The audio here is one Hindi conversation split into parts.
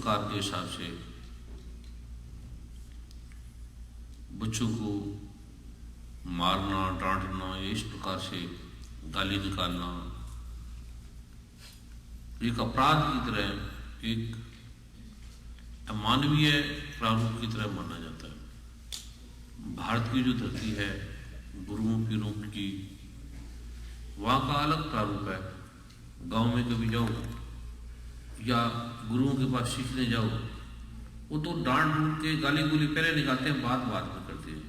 प्रकार के हिसाब से बच्चों को मारना, डांटना, या इस प्रकार से गाली निकालना एक अपराध की तरह, एक अमानवीय प्रारूप की तरह माना जाता है। भारत की जो धरती है गुरुओं पीरों की, वहाँ का अलग प्रारूप है। गांव में कभी जाओ या गुरुओं के पास सीखने जाओ, वो तो डांट डूट के गाली गुली पहले निकालते हैं, बात बात में करते हैं।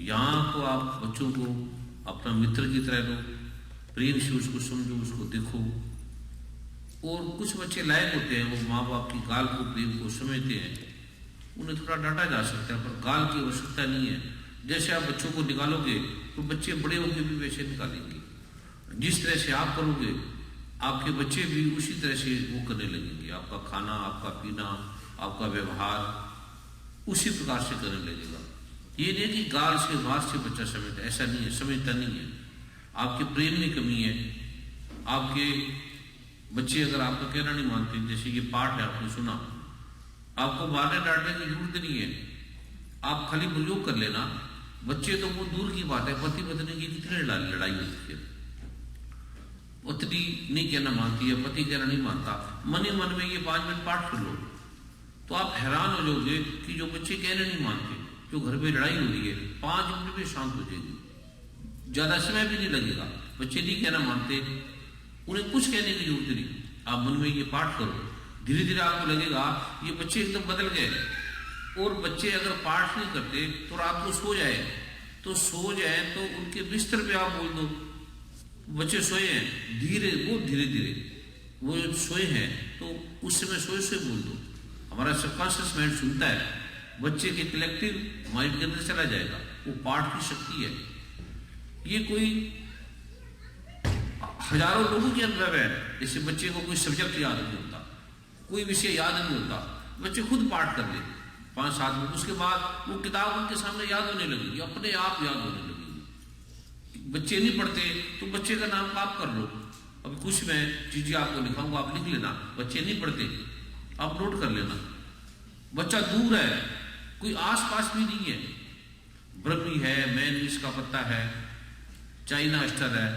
यहाँ तो आप बच्चों को अपना मित्र की तरह लो, प्रेम से उसको समझो, उसको देखो। और कुछ बच्चे लायक होते हैं, वो माँ बाप की गाल को, प्रेम को समझते हैं, उन्हें थोड़ा डांटा जा सकता है, पर गाल की आवश्यकता नहीं है। जैसे आप बच्चों को निकालोगे तो बच्चे बड़े होकर भी वैसे निकालेंगे। जिस तरह से आप करोगे आपके बच्चे भी उसी तरह से वो करने लगेंगे। आपका खाना, आपका पीना, आपका व्यवहार उसी प्रकार से करने लगेगा। ये नहीं कि गाल से मार से बच्चा समझता, ऐसा नहीं है, समझता नहीं है। आपके प्रेम में कमी है। आपके बच्चे अगर आपका कहना नहीं मानते, जैसे ये पाठ है आपने सुना, आपको मारने डांटने की जरूरत नहीं है, आप खाली प्रयोग कर लेना। बच्चे तो वो दूर की बात है, पति पत्नी की कितनी लड़ाई होती है, पत्नी नहीं कहना मानती है, पति कहना नहीं मानता, मन ही मन में ये 5 मिनट पाठ कर लो तो आप हैरान हो जाओगे कि जो बच्चे कहने नहीं मानते, जो घर पे लड़ाई हो रही है, 5 मिनट में शांत हो जाएगी, ज्यादा समय भी नहीं लगेगा। बच्चे नहीं कहना मानते, उन्हें कुछ कहने की जरूरत नहीं, आप मन में ये पाठ करो, धीरे धीरे आपको लगेगा ये बच्चे एकदम बदल गए। और बच्चे अगर पाठ नहीं करते तो रात को सो जाए तो उनके बिस्तर पे आप बोल दो, बच्चे सोए हैं, बहुत धीरे धीरे वो सोए हैं, तो उस समय सोए बोल दो। हमारा सबकॉन्शियस माइंड सुनता है, बच्चे के कलेक्टिव माइंड के अंदर चला जाएगा। वो पाठ की शक्ति है। ये कोई हजारों लोगों के अनुभव है। जैसे बच्चे को कोई सब्जेक्ट याद नहीं होता, कोई विषय याद नहीं होता, बच्चे खुद पाठ कर ले 5-7 मिनट, उसके बाद वो किताब उनके सामने याद होने लगेगी, अपने आप याद होने लगेगी। बच्चे नहीं पढ़ते तो बच्चे का नाम आप कर लो। अब कुछ मैं चीजें आपको लिखाऊंगा, आप लिख लेना। बच्चे नहीं पढ़ते, आप नोट कर लेना। बच्चा दूर है, कोई आस पास भी नहीं है, ब्रह्मी है, मैनविस का पत्ता है, चाइना स्टर है,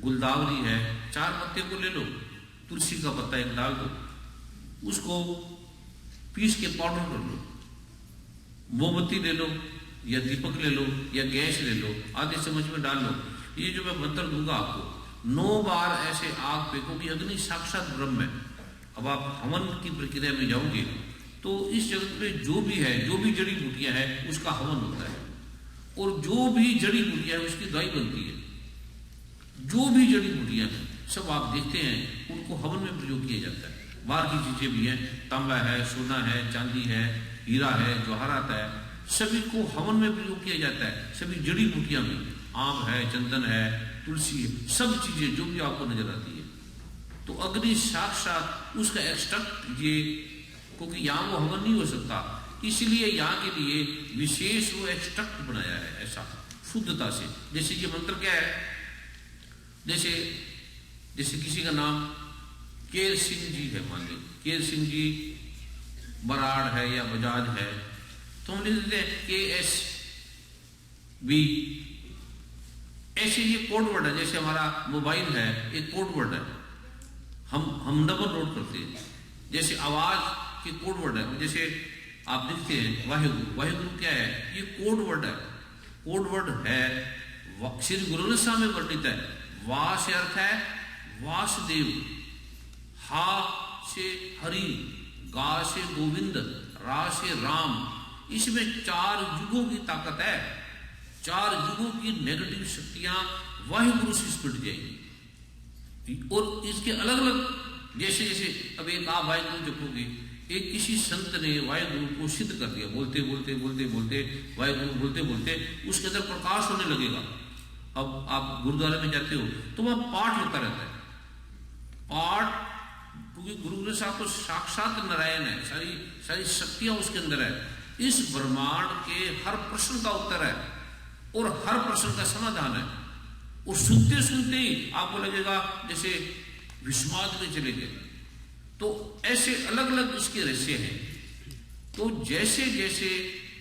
गुलदावरी है, 4 पत्ते को ले लो, तुलसी का पत्ता एक डाल दो, उसको पीस के पाउडर कर लो, मोमबत्ती ले लो या दीपक ले लो या गैस ले लो, आधे चम्मच में डाल लो। ये जो मैं मंत्र दूंगा आपको, 9 बार ऐसे आग पे, क्योंकि अग्नि साक्षात ब्रह्म है। अब आप हवन की प्रक्रिया में जाओगे तो इस जगत में जो भी है, जो भी जड़ी बूटियां हैं उसका हवन होता है, और जो भी जड़ी बूटियां हैं उसकी दवाई बनती है। जो भी जड़ी बूटियां हैं सब आप देखते हैं, उनको हवन में प्रयोग किया जाता है। बाहर की चीजें भी हैं, तांबा है, सोना है, चांदी है, हीरा है, जवाहरात है, सभी को हवन में प्रयोग किया जाता है। सभी जड़ी बूटियां में, आम है, चंदन है, तुलसी है, सब चीजें जो भी आपको नजर आती है, तो अग्नि साक्षात उसका एक्सट्रैक्ट, ये क्योंकि यहाँ वो हवन नहीं हो सकता, इसलिए यहाँ के लिए विशेष वो एक्सट्रैक्ट बनाया है ऐसा शुद्धता से। जैसे ये मंत्र क्या है, जैसे किसी का नाम केर सिंह जी है, मान लो केर सिंह जी बराड़ है या बजाज है, तो हम लिख देते हैं KSB। ऐसे ये कोड वर्ड है, जैसे हमारा मोबाइल है एक कोड वर्ड है, हम नंबर नोट करते हैं। जैसे आवाज के कोड वर्ड है, जैसे आप लिखते हैं वाहिगुरु क्या है, ये कोड वर्ड है। कोड वर्ड है श्री गुरु गोरखनाथ में वर्णित है। वा से अर्थ है वासुदेव, हा से हरि, गा से गोविंद, रा से राम। इसमें 4 युगों की ताकत है, 4 युगों की नेगेटिव शक्तियां वाहिगुरु से स्पिट जाएंगी। और इसके अलग अलग, जैसे अब एक आप वाहिगुरु जपोगे, एक किसी संत ने वाहिगुरु को सिद्ध कर दिया, बोलते वाहिगुरु बोलते उसके अंदर प्रकाश होने लगेगा। अब आप गुरुद्वारे में जाते हो तो वहां पाठ होता रहता है। पाठ, क्योंकि गुरु ग्रंथ साहब तो साक्षात नारायण है, सारी शक्तियां उसके अंदर है। इस ब्रह्मांड के हर प्रश्न का उत्तर है और हर प्रश्न का समाधान है। और सुनते ही आपको लगेगा जैसे विस्माद में चले गए। तो ऐसे अलग अलग इसके रहस्य हैं। तो जैसे जैसे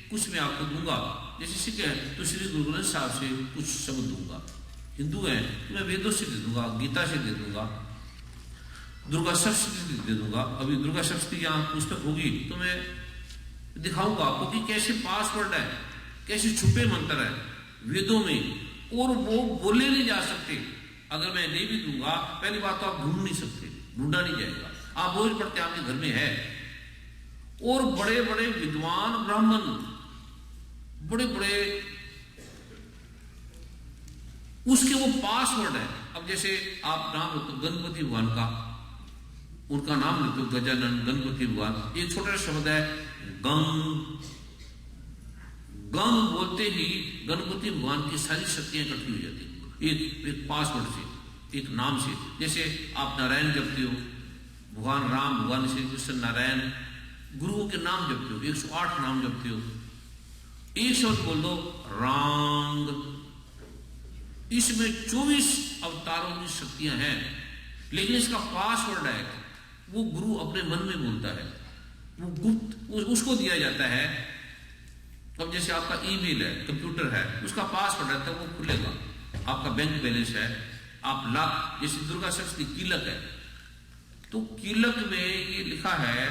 कुछ मैं आपको दूंगा, जैसे सिख है तो श्री गुरु ग्रंथ साहब से कुछ शब्द दूंगा, हिंदू है तो मैं वेदों से दे दूंगा, गीता से दे दूंगा, दुर्गा सप्तशती दे दूंगा। अभी दुर्गा सप्तशती यहाँ पुस्तक होगी तो मैं दिखाऊंगा आपको कि कैसे पासवर्ड है, कैसे छुपे मंत्र है वेदों में, और वो बोले नहीं जा सकते। अगर मैं नहीं भी दूंगा, पहली बात तो आप ढूंढ नहीं सकते, ढूंढा नहीं जाएगा, आप रोज पढ़ते आपके घर में है। और बड़े बड़े विद्वान ब्राह्मण, बड़े बड़े उसके वो पासवर्ड है। अब जैसे आप नाम लो तो गणपति भगवान का, उनका नाम लेते हो गजानन गणपति भगवान, एक छोटा सा शब्द है गंग। गंग बोलते ही गणपति भगवान की सारी शक्तियां इकट्ठी हो जाती एक पासवर्ड से, एक नाम से। जैसे आप नारायण जपते हो, भगवान राम, भगवान श्री कृष्ण, नारायण, गुरुओं के नाम जपते हो, 108 नाम जपते हो, एक शब्द बोल दो रांग। इसमें 24 अवतारों की शक्तियां हैं, लेकिन इसका पासवर्ड है वो गुरु अपने मन में बोलता है, वो गुप्त उसको दिया जाता है। अब जैसे आपका ईमेल है, कंप्यूटर है, उसका पासवर्ड है तब वो खुलेगा। आपका बैंक बैलेंस है, आप लाख, जैसे दुर्गा सप्तशती कीलक है, तो कीलक में ये लिखा है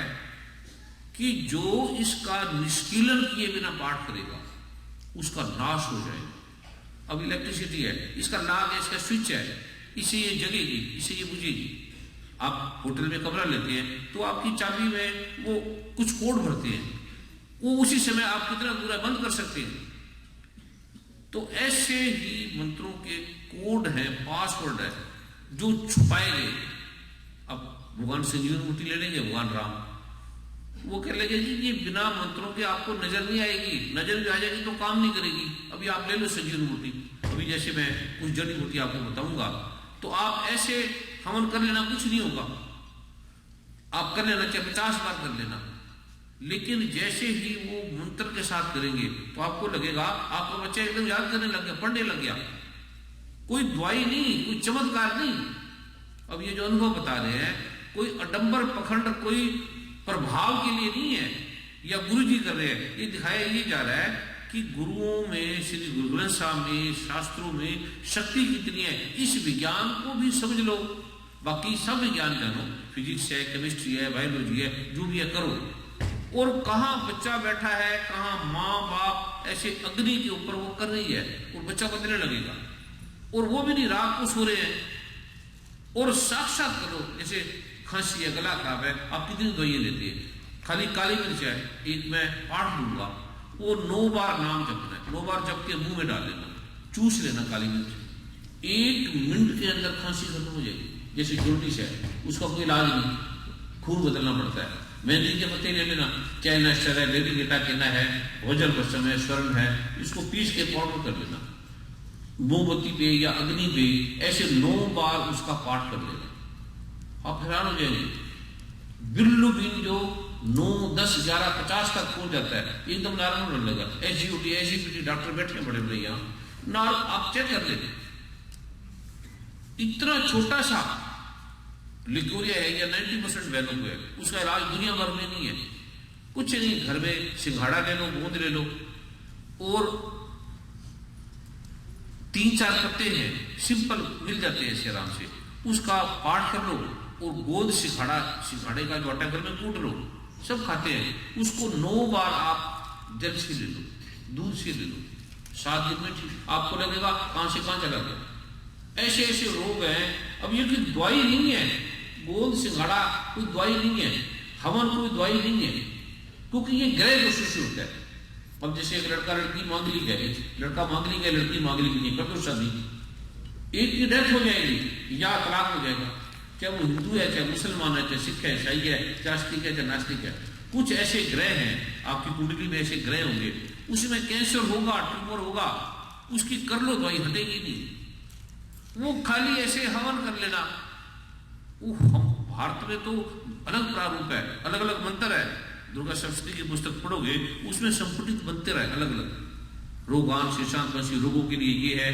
कि जो इसका निष्कीलन किए बिना पाठ करेगा उसका नाश हो जाएगा। अब इलेक्ट्रिसिटी है, इसका लाग है, इसका स्विच है, इसे ये जगेगी, इसे ये बुझेगी। आप होटल में कमरा लेते हैं तो आपकी चाबी में वो कुछ कोड भरते हैं, वो उसी समय आप कितना दूर बंद कर सकते हैं। तो ऐसे ही मंत्रों के कोड हैं, पासवर्ड है जो छुपाए गए। अब भगवान संजीवन मूर्ति ले लेंगे, भगवान राम, वो कह लेंगे कि ये बिना मंत्रों के आपको नजर नहीं आएगी, नजर भी आ जाएगी तो काम नहीं करेगी। अभी आप ले लो संजीवन मूर्ति, अभी जैसे मैं कुछ जड़ी बूटी आपको बताऊंगा तो आप ऐसे हवन कर लेना, कुछ नहीं होगा, आप कर लेना, चाहे 50 बार कर लेना। लेकिन जैसे ही वो मंत्र के साथ करेंगे तो आपको लगेगा आपका बच्चा एकदम याद करने लग गया, पढ़ने लग गया। कोई दवाई नहीं, कोई चमत्कार नहीं। अब ये जो अनुभव बता रहे हैं कोई अडंबर पखंड, कोई प्रभाव के लिए नहीं है या गुरु जी कर रहे हैं, ये दिखाया ये जा रहा है कि गुरुओं में, श्री गुरु ग्रंथ साहब में, शास्त्रों में शक्ति कितनी है। इस विज्ञान को भी समझ लो, बाकी सब विज्ञान जानो, फिजिक्स है, केमिस्ट्री है, बायोलॉजी है, जो भी है करो। और कहाँ बच्चा बैठा है, कहाँ माँ बाप ऐसे अग्नि के ऊपर वो कर रही है और बच्चा बदलने लगेगा, और वो भी नहीं, रात को सो रहे हैं। और साक्षात करो, जैसे खांसी है, गला खराब है, आप कितनी दवाइयां लेते हैं, खाली काली मिर्च है, एक मैं पाठ दूंगा, वो 9 बार नाम जपना है, 9 बार जप के मुंह में डाल लेना, चूस लेना काली मिर्च, 1 मिनट के अंदर खांसी खत्म हो जाएगी। जैसे जॉन्डिस है, उसका कोई इलाज नहीं, खून बदलना पड़ता है। मेहंदी के पत्ते ले लेना, चाहे नश्टर है, लेडी गेटा केना है, भोजन भस्म है, स्वर्ण है, इसको पीस के पाउडर कर लेना, मोमबत्ती पे या अग्नि पे ऐसे 9 बार उसका पाठ कर लेना, आप हैरान हो जाएंगे। बिल्लुबिन जो 9, 10, 11, 50 तक पहुंच जाता है, एकदम नॉर्मल होने लगा। एसजीओटी, एसजीपीटी डॉक्टर बैठे बड़े बड़े यहाँ नाल, आप चेक कर लेते, इतना छोटा सा लिकोरिया है या 90% वैल्यू है, उसका इलाज दुनिया भर में नहीं है, कुछ नहीं। घर में सिंघाड़ा ले लो, गोंद ले लो, और 3-4 पत्ते हैं, सिंपल मिल जाते हैं ऐसे आराम से, उसका पाठ कर लो, और गोंद सिंघाड़े का जो आटा घर में कूट लो, सब खाते हैं। उसको 9 बार आप जल से ले लो, दूध से ले लो, 7 दिन में ठीक, आपको लगेगा कहां से कहां चला गया। ऐसे ऐसे रोग हैं। अब ये कोई दवाई नहीं है, गोंद सिंघाड़ा कोई दवाई नहीं है, हवन कोई दवाई नहीं है, क्योंकि ये ग्रह दोषों से होता है। अब जैसे एक लड़का लड़की मांगलिक है, लड़का मांगलिक है, लड़की मांगलिक नहीं, कर दो शादी, एक की डेथ हो जाएगी या तलाक हो जाएगा, चाहे वो हिंदू है, चाहे मुसलमान है, चाहे सिख है, ईसाई है, चाहे आस्तिक है, चाहे नास्तिक है। कुछ ऐसे ग्रह हैं, आपकी कुंडली में ऐसे ग्रह होंगे, उसमें कैंसर होगा, ट्यूमर होगा, उसकी कर लो दवाई, हटेगी नहीं। वो खाली ऐसे हवन कर लेना। हम भारत में तो अलग प्रारूप है, अलग अलग मंत्र है। दुर्गा सप्तशती की पुस्तक पढ़ोगे उसमें संपुटित मंत्र है अलग अलग। रोगान शेषांत रोगों के लिए ये है,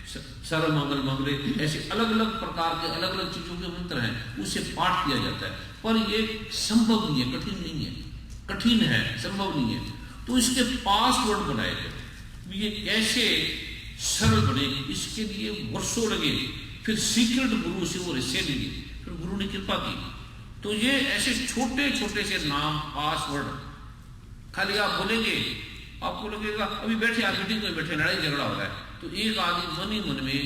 सर्व मंगल मंगले, ऐसे अलग अलग प्रकार के अलग अलग चीजों के मंत्र हैं, उसे पाठ किया जाता है। पर ये संभव नहीं है, कठिन नहीं है, कठिन है, संभव नहीं है। तो इसके पासवर्ड बनाए गए, ये कैसे सरल बने, इसके लिए वर्षों लगे। फिर सीक्रेट गुरु से वो रिश्ते लिए, फिर गुरु ने कृपा की। तो ये ऐसे छोटे छोटे से नाम, पासवर्ड, खाली आप बोलेंगे आपको लगेगा अभी बैठे आप मीटिंग में बैठे लड़ाई झगड़ा हो रहा है, तो एक आदमी मन ही मन में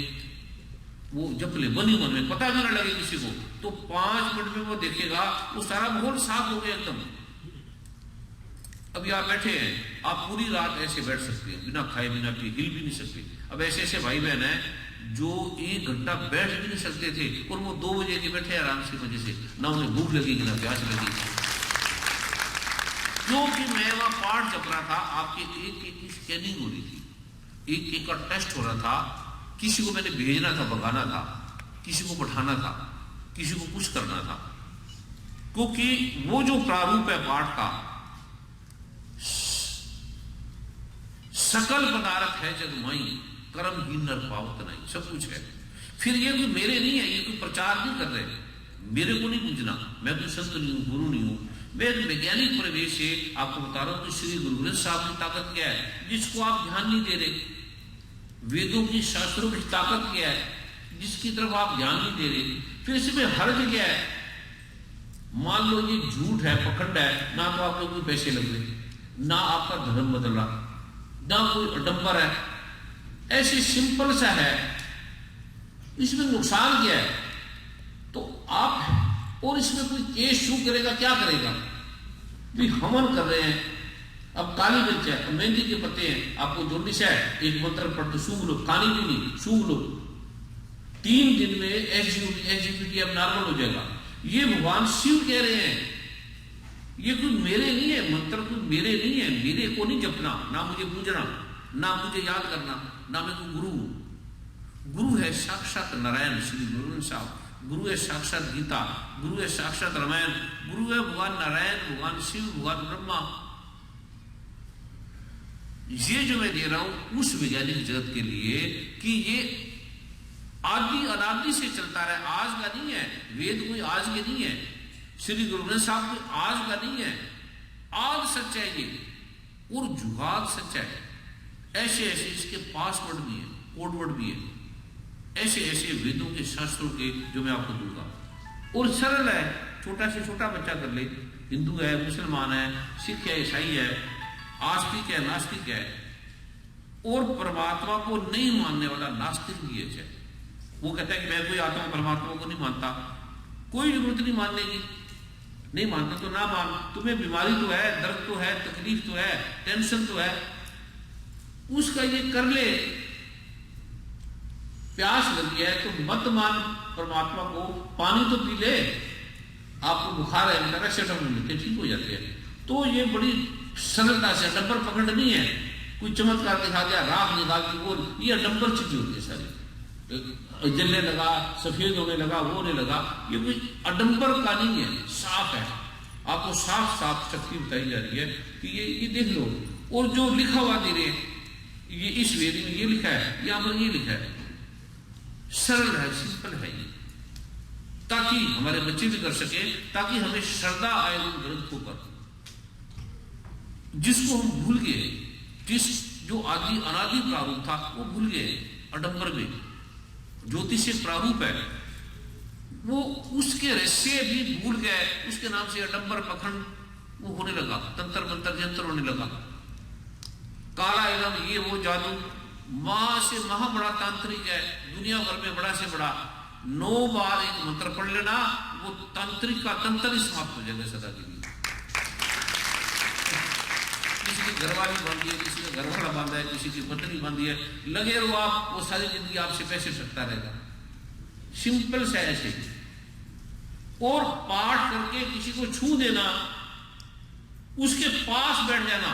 वो जप ले, मन ही मन में, पता भी ना लगे किसी को, तो 5 मिनट में वो देखेगा वो सारा माहौल साफ हो गया एकदम। अभी आप बैठे हैं, आप पूरी रात ऐसे बैठ सकते हैं, बिना खाए बिना पिए, हिल भी नहीं सकते। अब ऐसे ऐसे भाई बहन हैं जो 1 घंटा बैठ भी नहीं सकते थे, और वो 2 बजे के बैठे आराम से मजे से, ना उन्हें भूख लगेगी ना प्यास लगेगी, क्योंकि मैं वहां पाठ जप रहा था। आपके एक एक की स्कैनिंग हो रही थी, एक एक का टेस्ट हो रहा था। किसी को मैंने भेजना था, भगाना था, किसी को बैठाना था, किसी को कुछ करना था, क्योंकि वो जो प्रारूप है पाठ का, सकल पदार्थ है जगमई, कर्महीन नर पावत नहीं, सब कुछ है। फिर ये कोई मेरे नहीं है, ये कोई प्रचार नहीं कर रहे, मेरे को नहीं पूछना, मैं कोई संत नहीं हूं, गुरु नहीं हूं, मैं वैज्ञानिक परिवेश से आपको बता रहा हूं कि श्री गुरु ग्रंथ साहब की ताकत क्या है, जिसको आप ध्यान नहीं दे रहे। वेदों की, शास्त्रों की ताकत क्या है, जिसकी तरफ आप ध्यान नहीं दे रहे। फिर इसमें हर्ज क्या है, मान लो ये झूठ है, पखंड है, ना तो आपको कोई पैसे लग रहे, ना आपका धर्म बदल रहा, ना कोई अडंबर है, ऐसे सिंपल सा है, इसमें नुकसान क्या है। तो आप, और इसमें कोई केस शू करेगा, क्या करेगा, भी हवन कर रहे हैं, अब काली मिर्च है, मेहंदी के पत्ते हैं, आपको जोनिस है, एक मंत्र पढ़ तो सूंघ लो, खानी भी नहीं, सूंघ लो, 3 दिन में एसजीपीटी अब नॉर्मल हो जाएगा। ये भगवान शिव कह रहे हैं, ये कोई मेरे नहीं है, मंत्र कोई मेरे नहीं है, मेरे को नहीं जपना, ना मुझे पूजना, ना मुझे याद करना, ना मैं कोई गुरु। गुरु है साक्षात नारायण श्री गुरु ग्रंथ साहब, गुरु है साक्षात गीता, गुरु है साक्षात रामायण, गुरु है भगवान नारायण, भगवान शिव, भगवान ब्रह्मा। ये जो मैं दे रहा हूं उस वैज्ञानिक जगत के लिए कि ये आदि अनादि से चलता रहा, आज का नहीं है, वेद कोई आज के नहीं है, श्री गुरु ग्रंथ साहब कोई आज का नहीं है, आज सच है ये, और जुगाद सच है। ऐसे ऐसे इसके पासवर्ड भी है, कोडवर्ड भी है, ऐसे ऐसे वेदों के, शास्त्रों के, जो मैं आपको दूंगा। और सरल है, छोटा से छोटा बच्चा कर ले, हिंदू है, मुसलमान है, सिख है, ईसाई है, आस्तिक है, नास्तिक है, और परमात्मा को नहीं मानने वाला नास्तिक भी है। वो कहता है कि मैं कोई आत्मा परमात्मा को नहीं मानता, कोई जरूरत नहीं मानने की, नहीं मानता तो ना मान, तुम्हें बीमारी तो है, दर्द तो है, तकलीफ तो है, टेंशन तो है, उसका ये कर ले। प्यास लगी है तो मत मान परमात्मा को, पानी तो पी ले, आपको बुखार है, पैरासिटामोल लेके ठीक हो जाते हैं। तो ये बड़ी सरलता से, डंबर पकड़ नहीं है, कोई चमत्कार दिखा दिया, राख निकाल दी, वो ये डंबर चीजें होती है सारी, जलने लगा, सफेद होने लगा, वो होने लगा, ये कोई अडंबर का नहीं है, साफ है। आपको साफ साफ शक्ति बताई जा रही है कि ये देख लो। और जो लिखा हुआ दे रहे, ये इस वेद में ये लिखा है, यहां पर ये लिखा है, सरल है, सिंपल है ये, ताकि हमारे बच्चे भी कर सके, ताकि हमें श्रद्धा आए उन ग्रंथों पर, जिसको हम भूल गए, जिस जो आदि अनादि प्रारूप था वो भूल गए। अडंबर में ज्योतिष एक प्रारूप है, वो उसके रहस्य भी भूल गए, उसके नाम से अडंबर पखंड वो होने लगा, तंत्र मंत्र जंत्र होने लगा, काला इलम, ये वो जादू, मां से महा बड़ा तांत्रिक है, दुनिया भर में बड़ा से बड़ा, 9 बार एक मंत्र पढ़ लेना, वो तांत्रिक का तंत्र ही समाप्त हो जाएगा सदा के लिए। किसी की घरवाली बांधी है, किसी का घरवाला बांधा है, किसी की पत्नी बांधी है, लगे रहो आप, वो सारी जिंदगी आपसे पैसे सकता रहेगा, सिंपल से ऐसे। और पाठ करके किसी को छू देना, उसके पास बैठ जाना,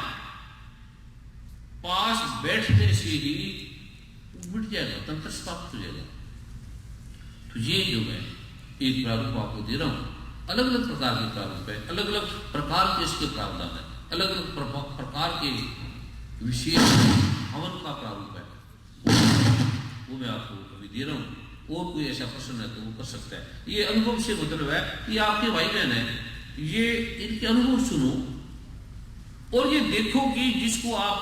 पास बैठने से ही मिट जाएगा, तंत्र समाप्त हो जाएगा। तो ये जो मैं एक प्रारूप आपको दे रहा हूं, अलग अलग प्रकार के प्रारूप है, अलग अलग प्रकार के इसके प्रावधान है, अलग अलग प्रकार के विशेष हवन का प्रारूप है। वो मैं आपको अभी दे रहा हूँ, और कोई ऐसा प्रश्न है तो वो कर सकता है। ये अनुभव से मतलब है, ये आपके भाई बहन है, ये इनके अनुभव सुनो और ये देखो कि जिसको आप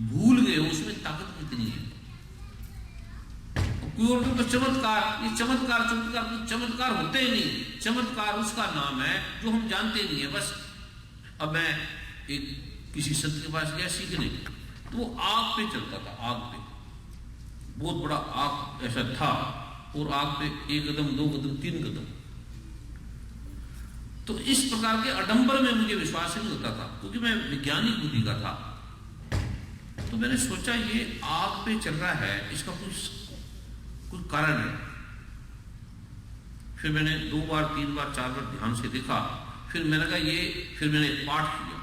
भूल गए उसमें ताकत कितनी है। कोई और तो चमत्कार, ये चमत्कार होते ही नहीं। चमत्कार उसका नाम है जो हम जानते नहीं है। बस अब मैं एक किसी संत के पास गया सीखने, तो वो आग पे चलता था, आग पे बहुत बड़ा आग ऐसा था, और आग पे 1 कदम 2 कदम 3 कदम। तो इस प्रकार के आडंबर में मुझे विश्वास नहीं होता था, क्योंकि मैं वैज्ञानिक बुद्धि का था। तो मैंने सोचा ये आग पे चल रहा है, इसका कोई कारण है। फिर मैंने 2 बार 3 बार 4 बार ध्यान से देखा, फिर मैंने कहा ये, फिर मैंने पाठ किया।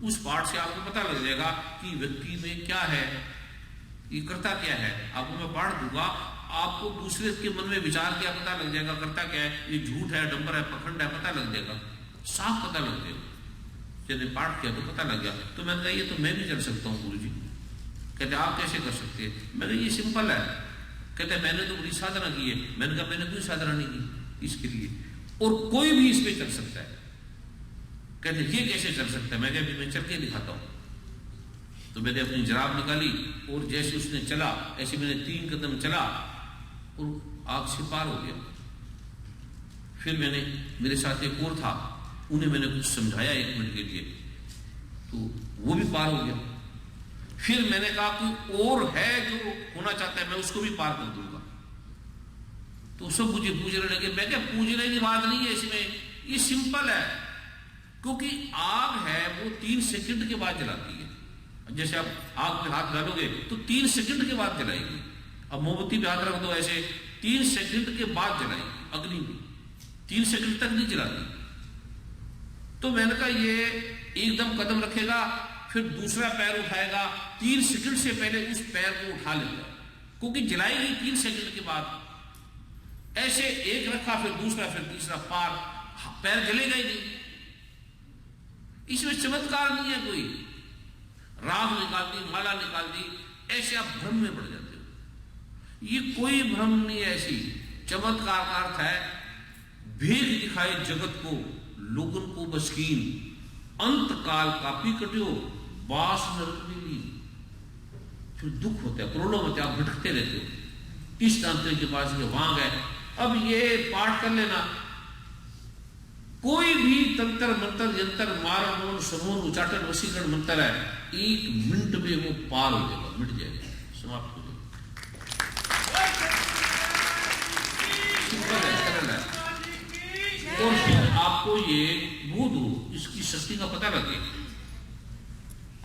उस पाठ से आपको पता लग जाएगा कि व्यक्ति में क्या है, ये करता क्या है। आपको मैं पाठ दूंगा, आपको दूसरे के मन में विचार क्या पता लग जाएगा, करता क्या है, ये झूठ है, डंबर है, पखंड है, पता लग जाएगा, साफ पता लग जाएगा। जब पाठ किया तो पता लग गया। तो मैंने कहा ये तो मैं भी कर सकता हूँ गुरु जी। कहते आप कैसे कर सकते हैं? मैंने ये सिंपल है। कहते मैंने तो बड़ी साधना की है। मैंने कहा मैंने कोई साधना नहीं की इसके लिए, और कोई भी इस पे चल सकता है। कहते ये कैसे चल सकता है? मैं क्या मैं चल के दिखाता हूँ। तो मैंने अपनी जराब निकाली और जैसे उसने चला ऐसे मैंने 3 कदम चला और आग से पार हो गया। फिर मैंने, मेरे साथ एक और था, उन्हें मैंने कुछ समझाया 1 मिनट के लिए, तो वो भी पार हो गया। फिर मैंने कहा कोई और है जो होना चाहता है, मैं उसको भी पार कर दूंगा। तो सब मुझे पूछने लगे। मैं क्या, पूछने की बात नहीं है इसमें, ये सिंपल है। क्योंकि आग है वो 3 सेकंड के बाद जलाती है। जैसे आप आग पे हाथ डालोगे तो 3 सेकंड के बाद जलाएगी। अब मोमबत्ती पे हाथ रख दो ऐसे, 3 सेकंड के बाद जलाएगी। अग्नि भी 3 सेकंड तक नहीं जलाती। तो मैंने कहा ये एकदम कदम रखेगा, फिर दूसरा पैर उठाएगा, 3 सेकंड से पहले उस पैर को उठा लेगा, क्योंकि जलाएगी 3 सेकंड के बाद। ऐसे एक रखा, फिर दूसरा, फिर तीसरा, पार, पैर जलेगा ही नहीं। इसमें चमत्कार नहीं है कोई। राख निकाल दी, माला निकाल दी, ऐसे आप भ्रम में पड़ जाते हो। ये कोई भ्रम नहीं है। ऐसी चमत्कार का अर्थ है भेद दिखाए जगत को, लोगन को बस्कीन, अंत काल कापी कटियो, बास नरक में लीन। फिर दुख होता है, प्रॉब्लम होता है, आप भटकते रहते हो। किस तंत्र के पास ये वांग है। अब ये पाठ कर लेना, कोई भी तंत्र मंत्र यंत्र मारण मोन समून उचाटन वसीकरण मंत्र है, 1 मिनट में वो पार हो जाएगा, मिट जाएगा, समाप्त हो जाएगा। सिंपल है, सरल है। और फिर आपको ये बोध हो, इसकी शक्ति का पता लगे,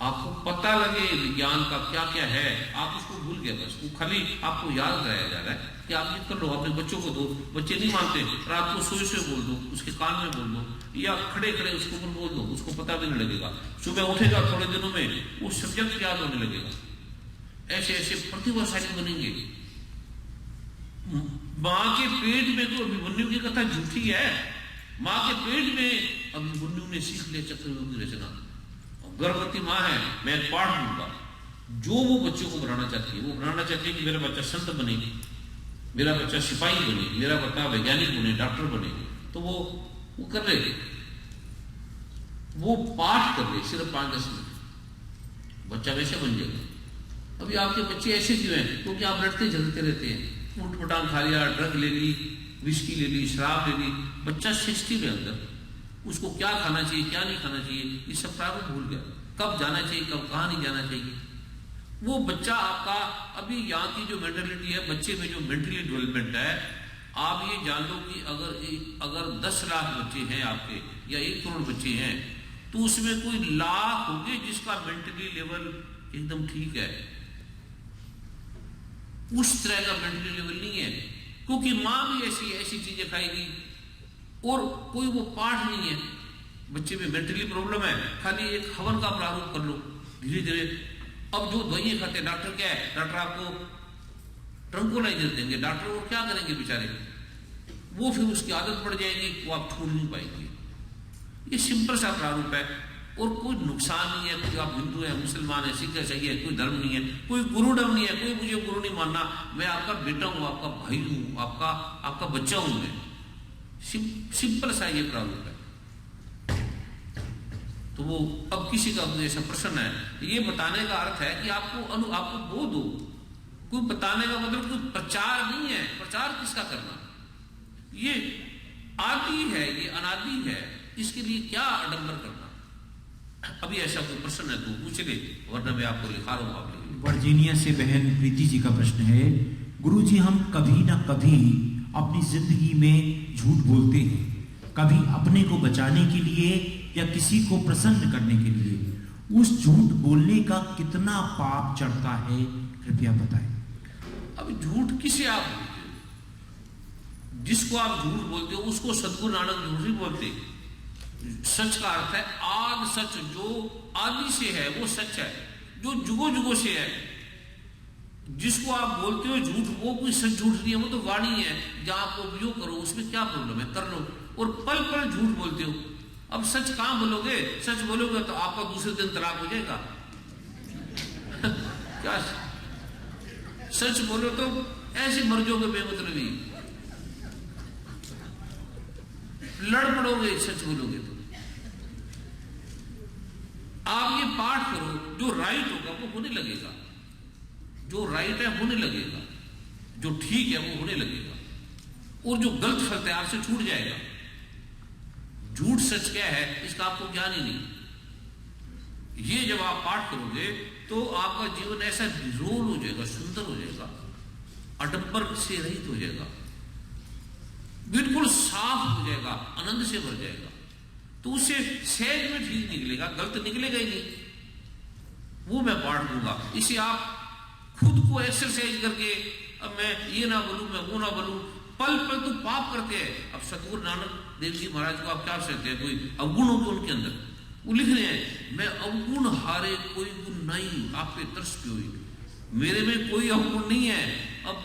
आपको पता लगे विज्ञान का क्या क्या है। आप उसको भूल गए, बस वो खाली आपको याद कराया जा रहा है कि आप ये कर लो, अपने बच्चों को दो। बच्चे नहीं मानते, रात को सोए से बोल दो, उसके कान में बोल दो, या खड़े खड़े उसके ऊपर बोल दो, उसको पता भी नहीं लगेगा। सुबह उठेगा, थोड़े दिनों में वो सब्जेक्ट याद होने लगेगा। ऐसे ऐसे प्रतिभाशाली बनेंगे। माँ के पेट में तो अभिमन्यु की कथा झूठी है। माँ के पेट में अभिमन्यु ने सीख लिया चक्रव्यूह की रचना। गर्भवती माँ है, मैं पाठ दूंगा। जो वो बच्चों को बनाना चाहती है, वो बनाना चाहती है कि मेरा बच्चा संत बने, मेरा बच्चा सिपाही बने, मेरा बच्चा वैज्ञानिक बने, डॉक्टर बने। तो वो कर रहे, वो पाठ कर रहे सिर्फ 5-10 मिनट, बच्चा वैसे बन जाएगा। अभी आपके बच्चे ऐसे क्यों हैं? क्योंकि आप लड़ते झगड़ते रहते हैं। ऊट पटांग खा लिया, ड्रग ले ली, विस्की ले ली, शराब ले ली। बच्चा 60 में अंदर, उसको क्या खाना चाहिए, क्या नहीं खाना चाहिए, ये सब प्रारूप भूल गया। कब जाना चाहिए, कब कहाँ नहीं जाना चाहिए। वो बच्चा आपका, अभी यहाँ की जो मेंटालिटी है, बच्चे में जो मेंटली डेवलपमेंट है, आप ये जान लो कि अगर 10 लाख बच्चे हैं आपके, या 1 करोड़ बच्चे हैं, तो उसमें कोई लाख होंगे जिसका मेंटली लेवल एकदम ठीक है। उस तरह का मेंटली लेवल नहीं है, क्योंकि माँ भी ऐसी चीजें खाएगी, और कोई वो पाठ नहीं है। बच्चे में मेंटली प्रॉब्लम है, खाली एक हवन का प्रारूप कर लो धीरे धीरे। अब जो दवाइयां खाते हैं, डॉक्टर क्या है, डॉक्टर आपको ट्रंकोलाइजर देंगे। डॉक्टर वो क्या करेंगे बेचारे, वो फिर उसकी आदत पड़ जाएगी, वो आप छोड़ नहीं पाएंगे। ये सिंपल सा प्रारूप है। और कोई नुकसान नहीं है, कोई आप हिंदू है, मुसलमान है, सिख है, सही है, कोई धर्म नहीं है, कोई गुरुडम नहीं है, कोई मुझे गुरु नहीं मानना, मैं आपका बेटा हूं, आपका भाई हूं, आपका बच्चा हूं मैं। सिंपल सा ये प्रारूप है। तो वो अब किसी का ऐसा प्रश्न है, ये बताने का अर्थ है कि आपको बोध हो। कोई बताने का मतलब कोई प्रचार नहीं है। प्रचार किसका करना, ये आदि है, ये अनादि है, इसके लिए क्या आडंबर करना। अभी ऐसा कोई प्रश्न है तो पूछ ले, वरना मैं आपको लिखा रहा हूं, आप लिख। वर्जीनिया से बहन प्रीति जी का प्रश्न है, गुरुजी हम कभी ना कभी अपनी जिंदगी में झूठ बोलते हैं, कभी अपने को बचाने के लिए या किसी को प्रसन्न करने के लिए। उस झूठ बोलने का कितना पाप चढ़ता है, कृपया बताएं। अब झूठ किसे आप बोलते हो? जिसको आप झूठ बोलते हो उसको सद्गुरु नानक झूठ नहीं बोलते। सच का अर्थ है आद सच, जो आदि से है वो सच है, जो जुगो जुगो से है। जिसको आप बोलते हो झूठ, वो कोई सच झूठ नहीं है, वो तो वाणी है, जहां आप उपयोग करो, उसमें क्या प्रॉब्लम है, कर लो। और पल पल झूठ बोलते हो। अब सच कहां बोलोगे? सच बोलोगे तो आपका दूसरे दिन तलाक हो जाएगा। क्या सच बोलो तो ऐसे मर जाओगे बेमतलबी, लड़ पड़ोगे सच बोलोगे तो। आप ये पाठ करो, जो राइट होगा वो होने लगेगा, जो राइट है होने लगेगा, जो ठीक है वो होने लगेगा, और जो गलत फलता है आपसे छूट जाएगा। झूठ सच क्या है इसका आपको ज्ञान ही नहीं। ये जब आप पाठ करोगे तो आपका जीवन ऐसा निरोल हो जाएगा, सुंदर हो जाएगा, आडंबर से रहित हो जाएगा, बिल्कुल साफ हो जाएगा, आनंद से भर जाएगा। तो उससे सहज में ठीक निकलेगा, गलत निकलेगा ही नहीं। वो मैं पाठ दूंगा। इसे आप खुद को एक्सरसाइज करके, अब मैं ये ना बोलूं, मैं वो ना बोलूं, पल पल तो पाप करते हैं। अब सतगुरु नानक देव जी महाराज को आप क्या कहते हैं? कोई अवगुण होगा उनके अंदर, वो लिख रहे हैं मैं अवगुण हारे कोई गुण नहीं, आप पे तरस पे हुई, मेरे में कोई अवगुण नहीं है। अब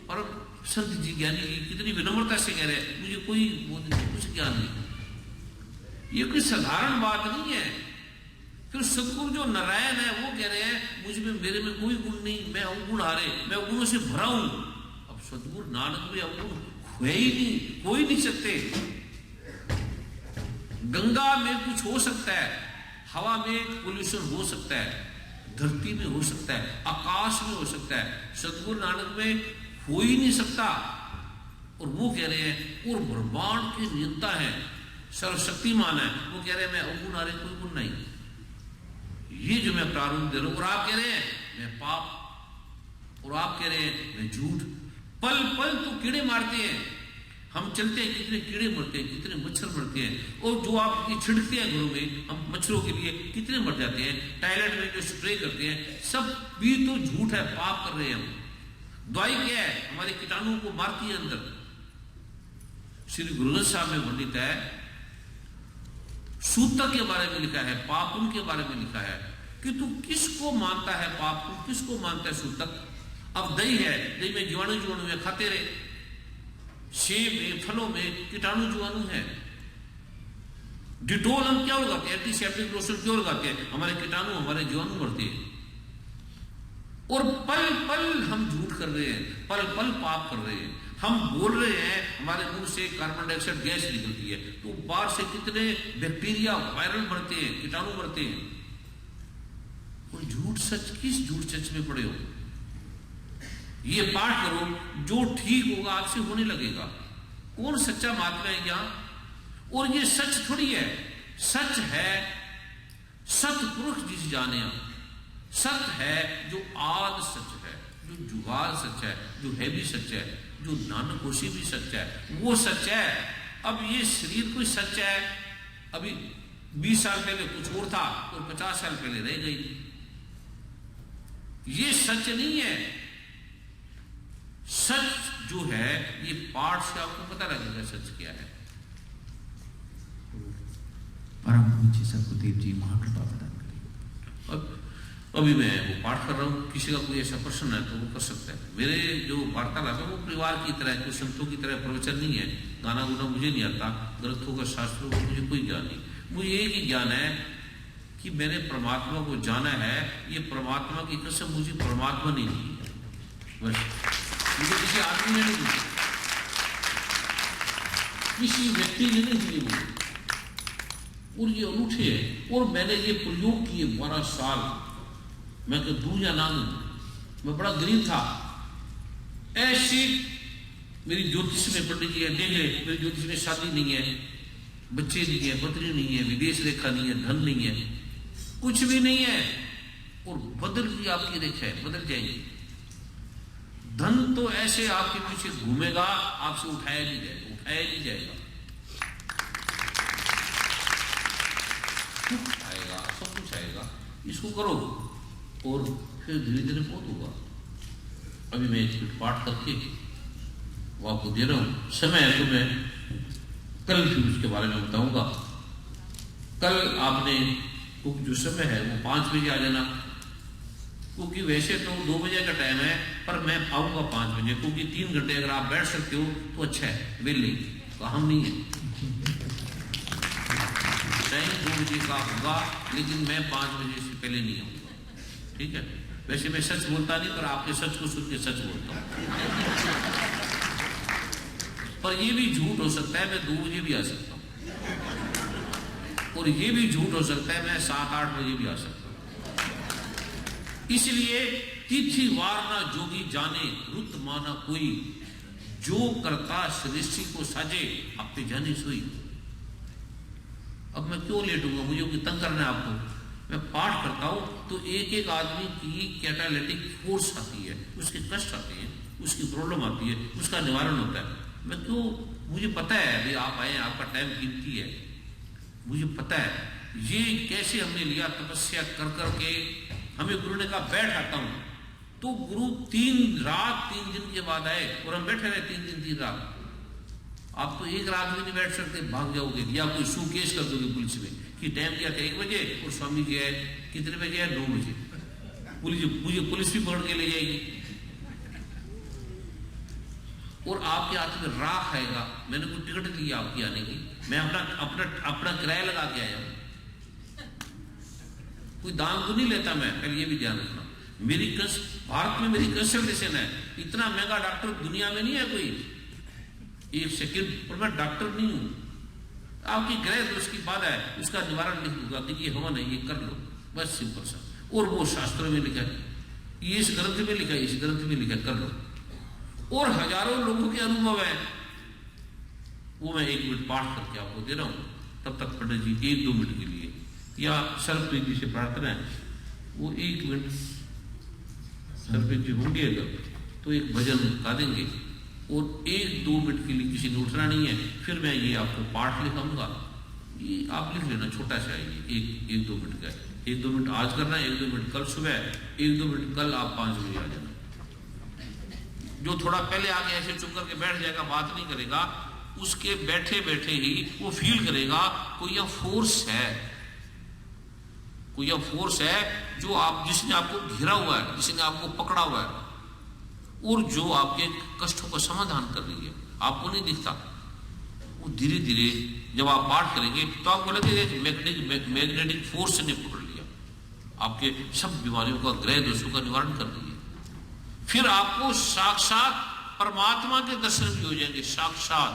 परम संत जी ज्ञानी जी कितनी विनम्रता से कह रहे हैं मुझे कोई कुछ ज्ञान नहीं। ये कोई साधारण बात नहीं है। फिर सतगुरु जो नारायण है वो कह रहे हैं मुझ में, मेरे में कोई गुण नहीं, मैं अवगुण हारे, मैं अवगुणों से भरा हूं। अब सतगुरु नानक में अवगुण हुए ही नहीं, हो ही नहीं सकते। गंगा में कुछ हो सकता है, हवा में पोल्यूशन हो सकता है, धरती में हो सकता है, आकाश में हो सकता है, सतगुरु नानक में हो ही नहीं सकता। और वो कह रहे हैं और ब्रह्मांड के नियंता है, सर्वशक्तिमान है, वो कह रहे हैं मैं अवगुण हारे कोई गुण नहीं। ये जो मैं प्रारूप दे रहा हूं, और आप कह रहे हैं मैं पाप, और आप कह रहे हैं मैं झूठ। पल पल तो कीड़े मारते हैं, हम चलते हैं कितने कीड़े मरते हैं, कितने मच्छर मरते हैं, और जो आप ये छिड़कते हैं घरों में हम मच्छरों के लिए, कितने मर जाते हैं। टॉयलेट में जो स्प्रे करते हैं सब भी तो झूठ है, पाप कर रहे हैं हम। दवाई क्या है? हमारे कीटाणुओं को मारती है अंदर। श्री गुरु ग्रंथ साहब में वर्णित है, सूतक के बारे में लिखा है, पापुन के बारे में लिखा है कि तू किसको मानता है पापुन, किसको मानता है सूतक। अब दही है, दही में जीवाणु में खाते रहे, सेब में, फलों में कीटाणु जीवाणु है। डिटोल हम क्या लगाते हैं? एंटीसेप्टिक लोशन क्यों लगाते हैं? हमारे कीटाणु, हमारे जीवाणु मरते हैं। और पल पल हम झूठ कर रहे हैं, पल पल पाप कर रहे हैं। हम बोल रहे हैं, हमारे मुंह से कार्बन डाइऑक्साइड गैस निकलती है, तो बाहर से कितने बैक्टीरिया वायरल मरते हैं, कीटाणु मरते हैं। और झूठ सच, किस झूठ सच में पड़े हो? ये पाठ करो, जो ठीक होगा आपसे होने लगेगा। कौन सच्चा महात्मा है यहां? और ये सच थोड़ी है, सच है सतपुरुष जिस जाने, सत है जो आद सच है, जो जुगाल सच है, जो है भी सच है, जो नानक होशी भी सच है, वो सच है। अब ये शरीर कोई सच है, अभी 20 साल पहले कुछ और था और 50 साल पहले रह गई। ये सच नहीं है। सच जो है ये पाठ से आपको पता लगेगा सच क्या है। परम पूज्य सतगुरुदेव जी महाकृपा प्रदान करें। अभी मैं वो पाठ कर रहा हूँ, किसी का कोई ऐसा प्रश्न है तो वो कर सकता है। मेरे जो वार्तालाप है वो परिवार की तरह, कोई संतों की तरह प्रवचन नहीं है। गाना गुना मुझे नहीं आता, ग्रंथों का शास्त्रों का मुझे कोई ज्ञान नहीं। मुझे एक ही ज्ञान है कि मैंने परमात्मा को जाना है, ये परमात्मा की कसम मुझे परमात्मा ने दी है, बस मुझे किसी आदमी ने नहीं दी, किसी व्यक्ति ने नहीं दी मुझे, और ये अनूठे है। और मैंने ये प्रयोग किए 12 साल, मैं तो दूं या ना दूं, मैं बड़ा गरीब था। ऐसी मेरी ज्योतिष में पंडित जी देख ले, मेरी ज्योतिष में शादी नहीं है, बच्चे नहीं है, पत्नी नहीं है, विदेश रेखा नहीं है, धन नहीं है, कुछ भी नहीं है, और बदल भी आपकी रेखा है, बदल जाएगी। धन तो ऐसे आपके पीछे घूमेगा, आपसे उठाया नहीं जाएगा, उठाया नहीं जाएगा, कुछ आएगा, सब कुछ आएगा। इसको करो और फिर धीरे धीरे बहुत होगा। अभी मैं एक पाठ करके वो आपको दे रहा हूं, समय है तो मैं कल फिर उसके बारे में बताऊंगा। कल आपने जो समय है वो 5 बजे आ जाना, क्योंकि वैसे तो 2 बजे का टाइम है, पर मैं आऊंगा 5 बजे, क्योंकि 3 घंटे अगर आप बैठ सकते हो तो अच्छा है, वेले तो हम नहीं है। टाइम 2 बजे का होगा, लेकिन मैं 5 बजे से पहले नहीं आऊंगा, ठीक है। वैसे मैं सच बोलता नहीं, पर आपके सच को सुन के सच बोलता हूं। पर ये भी झूठ हो सकता है मैं 2 बजे भी आ सकता हूं, और ये भी झूठ हो सकता है मैं 7-8 बजे भी आ सकता हूं। इसलिए तिथि वार ना जोगी जाने, रुत माना कोई, जो करता सृष्टि को साजे, आपके जाने सोई। अब मैं क्यों लेटूंगा, मुझे तंग करना है आपको। मैं पाठ करता हूं तो एक एक आदमी की कैटालिटिक फोर्स आती है, उसके कष्ट आते हैं, उसकी प्रॉब्लम आती है, उसका निवारण होता है। मैं क्यों, मुझे पता है भाई आप आए, आपका टाइम कीमती है, मुझे पता है ये कैसे हमने लिया, तपस्या कर करके हमें गुरु ने कहा बैठ आता हूं, तो गुरु 3 रात 3 दिन के बाद आए, और हम बैठे रहे 3 दिन 3 रात। आप तो 1 रात भी नहीं बैठ सकते, भाग जाओगे, या कोई सूकेस कर दोगे पुलिस में कि टाइम क्या था 1 बजे, और स्वामी जी आए कितने बजे आए, 9 बजे। पुलिस भी पकड़ के ले जाएगी, और आपके हाथ में राख आएगा। मैंने कोई टिकट ली आपकी आने की, मैं अपना किराया लगा के आया हूं, कोई दाम तो नहीं लेता मैं, पहले ये भी ध्यान रखना। भारत में मेरी कंसल्टेशन है, इतना महंगा डॉक्टर दुनिया में नहीं है कोई, 1 सेकंड पर मैं डॉक्टर नहीं हूं। आपकी ग्रह दोष की बात है, उसका निवारण लिख दूंगा कि ये हवन है, ये कर लो, बस सिंपल सा। और वो शास्त्रों में लिखा है, ये इस ग्रंथ में लिखा है, इस ग्रंथ में लिखा है, कर लो। और हजारों लोगों के अनुभव है, वो मैं 1 मिनट पाठ करके आपको दे रहा हूं। तब तक पंडित जी 1-2 मिनट के लिए, या सर्वप्रीति से प्रार्थना है, वो 1 मिनट सर्वप्रीति होंगे अगर तो एक भजन गा देंगे, और 1-2 मिनट के लिए किसी ने उठना नहीं है। फिर मैं ये आपको पाठ लिखाऊंगा, ये आप लिख लेना, छोटा सा है ये, 1-2 मिनट का। 1-2 मिनट आज करना है, 1-2 मिनट कल सुबह, 1-2 मिनट कल आप 5 बजे आ जाना। जो थोड़ा पहले आके ऐसे चुप करके बैठ जाएगा, बात नहीं करेगा, उसके बैठे बैठे ही वो फील करेगा कोई यह फोर्स है, कोई यह फोर्स है जो जिसने आपको घिरा हुआ है, जिसने आपको पकड़ा हुआ है, और जो आपके कष्टों का समाधान कर रही है। आपको नहीं दिखता, वो धीरे धीरे जब आप पाठ करेंगे तो आपको लगेगा मैग्नेटिक फोर्स ने पकड़ लिया, आपके सब बीमारियों का, ग्रह दोषों का निवारण कर रही है। फिर आपको साक्षात परमात्मा के दर्शन भी हो जाएंगे, साक्षात,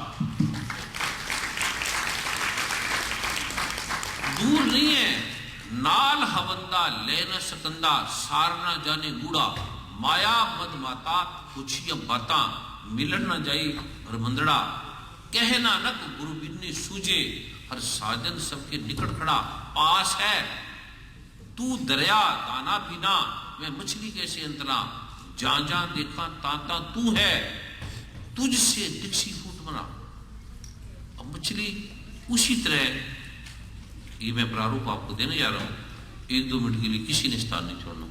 दूर नहीं है। नाल हवंदा लेना सकंदा, सारना जाने बूढ़ा, माया मद माता पूछिया बाता, मिलन न जाई भरमंदड़ा, कहना नक गुरु बिन्ने सूझे, हर साजन सबके निकट खड़ा, पास है तू दरिया दाना पीना, मैं मछली कैसे अंतरा, जहां जहां देखा ताता तू है, तुझसे दीक्षी फूट बना। अब मछली उसी तरह, ये मैं प्रारूप आपको देने जा रहा हूं, 1-2 मिनट के लिए किसी ने स्थान नहीं छोड़ना।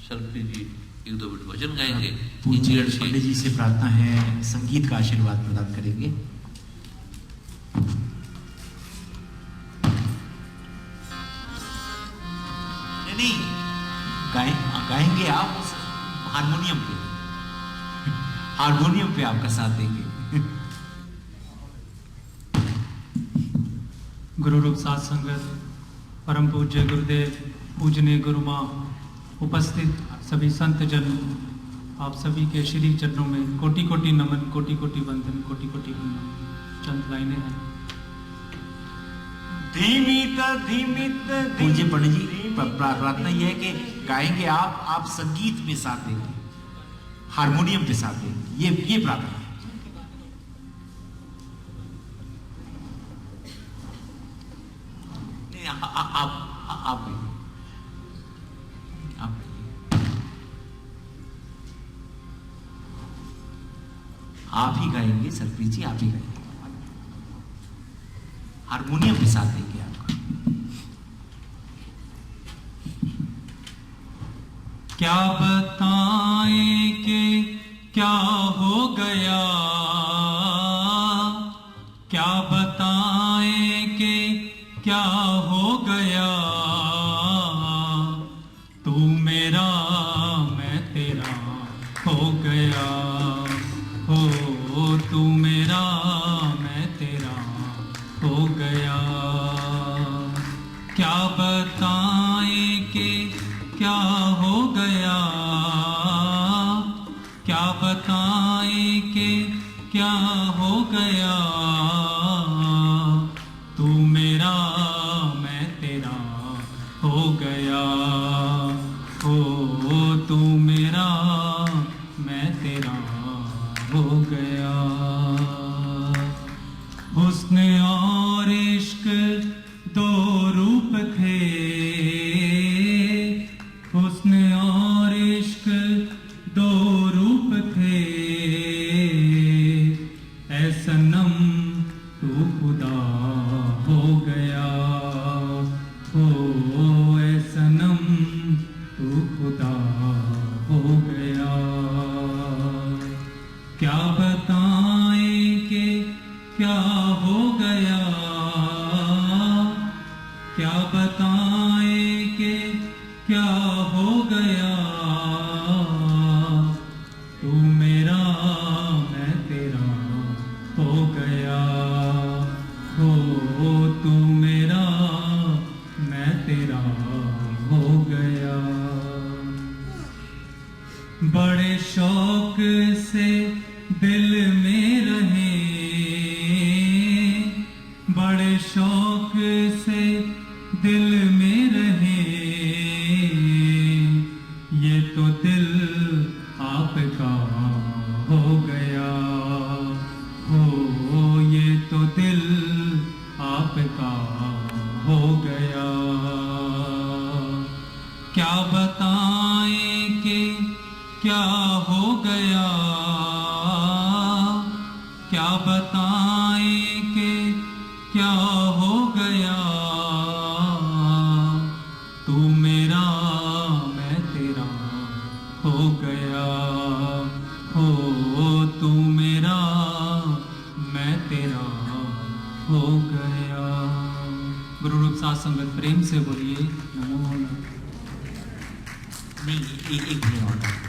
सरप्रीत जी 1-2 मिनट भजन गाएंगे। पंडित जी से प्रार्थना है, संगीत का आशीर्वाद प्रदान करेंगे। नहीं गाएंगे आप हारमोनियम पे आपका साथ देंगे। गुरु रूप साथ संगत, परम पूज्य गुरुदेव, पूजनीय गुरु माँ, उपस्थित सभी संत जन, आप सभी के श्री चरणों में कोटि कोटि नमन, कोटि कोटि वंदन, कोटि कोटि वंदन। चंद लाइनें हैं। पूज्य पंडित जी, प्रार्थना यह है कि गाएंगे आप संगीत में साथ देंगे, हारमोनियम के साथ देंगे, ये प्रार्थना है। आप आप ही गाएंगे सरप्रीत जी, आप ही गाएंगे, हारमोनियम के साथ देंगे आपका। क्या बताएं कि क्या हो गया, क्या बताएं कि क्या हो गया, तू मेरा मैं तेरा हो गया, हो तू मेरा मैं तेरा हो गया। क्या बताएं कि क्या हो गया, क्या बताएं कि क्या हो गया, तू मेरा मैं तेरा हो गया, हो तू मेरा मैं तेरा हो गया। हुस्न और इश्क दो रूप थे, हुस्न और इश्क दो रूप थे, ऐ सनम तू खुदा हो गया, हो ऐ सनम तू खुदा हो गया। क्या बताएं कि क्या हो गया, क्या बताएं कि क्या हो गया, तू मेरा मैं तेरा हो गया, हो तू मेरा मैं तेरा हो गया। बड़े शौक से दिल में रहे, बड़े शौक से दिल में रहे, ये तो दिल आपका हो गया, हो ये तो दिल आपका हो गया। क्या बताएं कि क्या हो गया, क्या बताएं कि क्या हो गया, तू मेरा मैं तेरा हो गया, हो तू मेरा मैं तेरा हो गया। गुरु रूप साथ संगत प्रेम से बोलिए नमो नमः। नहीं, एक मिनट और